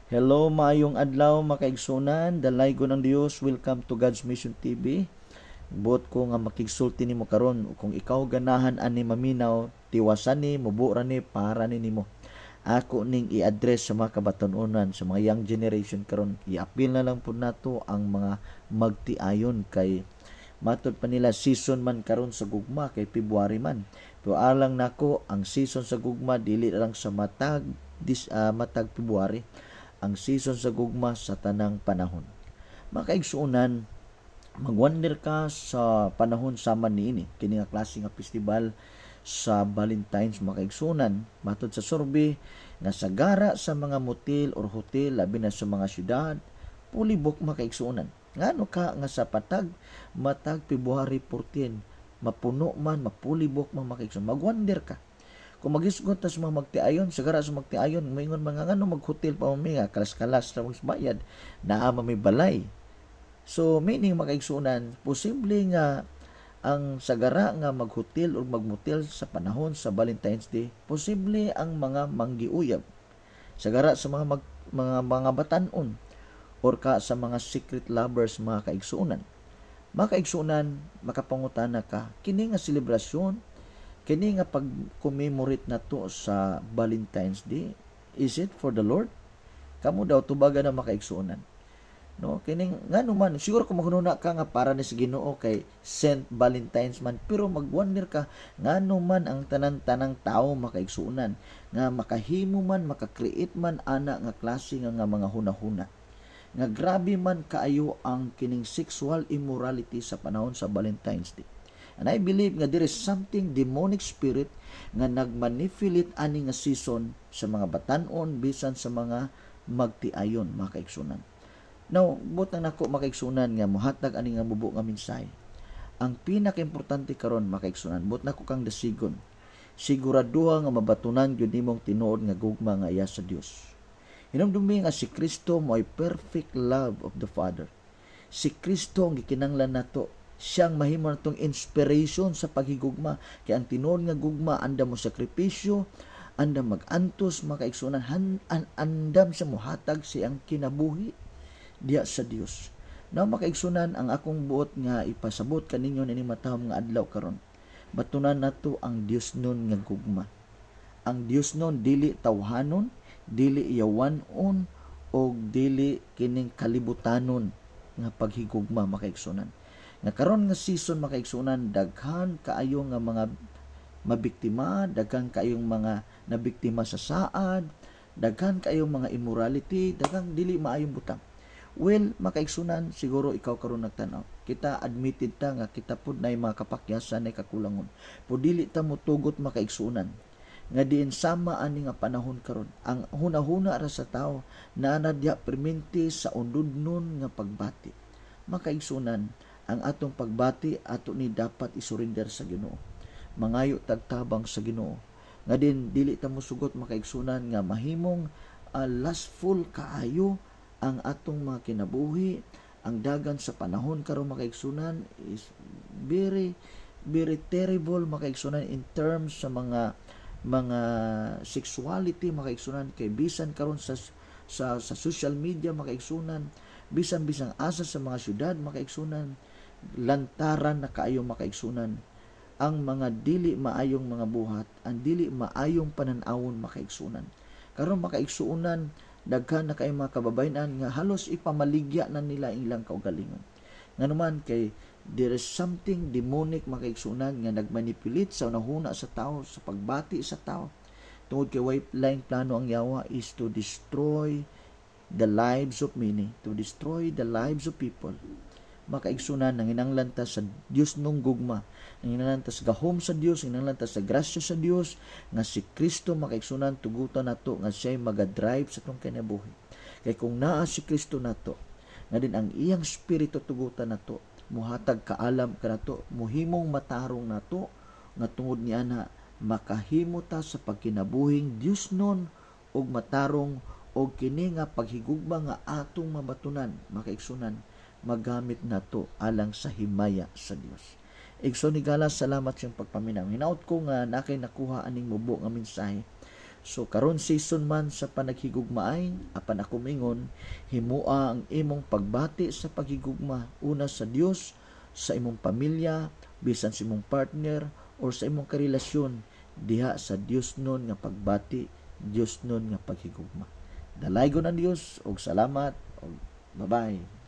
Hello, maayong adlaw makaigsunan, dalay ko ng Dios. Welcome to God's Mission TV. Buot ko nga makigsulti nimo karon kung ikaw ganahan ani maminaw, tiwasan ni mubura ni para ni nimo. Ako ning i-address sa mga kabatanunan sa mga young generation karon. I-appeal na lang po nato ang mga magtiayon kay matod pa nila season man karon sa gugma kay February man. Pero alang nako ang season sa gugma dili lang sa matag February, ang season sa gugma sa tanang panahon. Makaigsuunan, magwander ka sa panahon sama niini kini nga klase nga festival sa Valentine's. Makaigsuunan matod sa survey nga sagara sa mga motel or hotel labi na sa mga syudad pulibok. Makaigsuunan ngano ka nga sa matag February 14 mapuno man mapulibok man. Makaigsuunan magwander ka kung magisgot ta sa mga magtiayon, sagara sa magtiayon, maingon mga ngano mag-hotel pa mo nga, kalas-kalas na magbayad, naa may balay. So, meaning makaigsunan, posible nga ang sagara nga mag-hotel o mag-motel sa panahon sa Valentine's Day, posible ang mga manggiuyab. Sagara sa mga batanon or ka sa mga secret lovers mga kaigsunan. Mga kaigsunan, makapangutana ka, kini nga selebrasyon, kini nga pag-commemorate na to sa Valentine's Day, is it for the Lord? Kamu daw tubaga na makaigsuonan. No, kini ngano man siguro kung maghununa ka nga para ni sa Ginoo kay Saint Valentine's man, pero magwonder ka ngano man ang tanan-tanang tao makaigsuonan nga makahimo man maka-create man ana nga klase nga mga hunahuna. Nga grabe man kaayo ang kining sexual immorality sa panahon sa Valentine's Day. And I believe nga there is something demonic spirit nga nagmanipulate ani nga season sa mga batanon bisan sa mga magtiayon mga kaigsunan. Now, butang nako makaigsunan nga mohatag ani nga bubo nga mensahe. Ang pinaka-importante karon makaigsunan, but nako kang dasigon. Siguraduha nga mabatunan gyud nimong tinuod nga gugma nga iya sa Dios. Hinumdumi nga si Kristo mo ay perfect love of the Father. Si Kristo ang gikinanglan nato, siyang mahimo natong inspiration sa paghigugma kay ang tinuod nga gugma anda mo sakripisyo, anda magantos makaigsunan, andam sa muhatag siyang kinabuhi diya sa Dios. Na makaigsunan ang akong buot nga ipasabot kaninyo ni matahom nga adlaw karon. Batunan nato ang Dios nun nga gugma. Ang Dios nun dili tawhanon, dili yawanon o dili kining kalibutanon nga paghigugma makaigsunan. Nga karon nga season makaigsunan daghan kaayo nga mga mabiktima, daghan kaayong mga nabiktima sa saad, daghan kaayong mga immorality, daghan dili maayong butang. Well, makaigsunan siguro ikaw karon nagtan-aw. Kita admitted ta nga kita pud nay mga kapakyasan nay kakulangon. Pud dili ta motugot makaigsunan nga diin sama ani nga panahon karon. Ang hunahuna ra sa tawo na nadya perminti sa undudnon nga pagbati. Makaigsunan ang atong pagbati ato ni dapat isurrender sa Ginoo. Mangayo tagtabang sa Ginoo. Nga din dili ta mosugot makaigsunan nga mahimong lastful kaayo ang atong mga kinabuhi. Ang dagan sa panahon karon makaigsunan is very very terrible makaigsunan in terms sa mga sexuality makaigsunan kay bisan karon sa social media makaigsunan, bisan asa sa mga syudad makaigsunan, lantaran na kaayo makaigsunan ang mga dili maayong mga buhat, ang dili maayong pananawon makaigsunan. Karon makaigsuunan daghan na kay mga kababayan nga halos ipamaligya na nila ilang kaugalingon. Nganuman kay there is something demonic makaigsunan nga nagmanipulate sa nahuna sa tao, sa pagbati sa tao. Tungod kay way laing plano ang yawa is to destroy the lives of many, to destroy the lives of people. Makaigsunan nanginanglan ta sa Dios nung gugma, nanginanglan ta sa gahom sa Dios, nanginanglan ta sa grasya sa Dios nga si Kristo makaigsunan tugutan nato nga siya maga-drive sa tong kinabuhi. Kay kung naa si Kristo nato, nga din ang iyang spirito tugutan nato, muhatag kaalam kanato, muhimong matarong nato nga tungod niya na makahimo ta sa pagkinabuhing Dios nun og matarong og kini nga paghigugma nga atong mabatunan makaigsunan magamit nato alang sa himaya sa Dios. Igsoon ni Galas, salamat sa pagpaminaw. Hinaut ko nga nakay nakuha aning mubo nga mensahe. So karon season man sa panaghigugmaay, apan ako mingon, himua ang imong pagbati sa paghigugma una sa Dios, sa imong pamilya, bisan sa imong partner or sa imong karelasyon diha sa Dios nun nga pagbati, Dios nun nga paghigugma. Dalaygon ang Dios og salamat og bye-bye.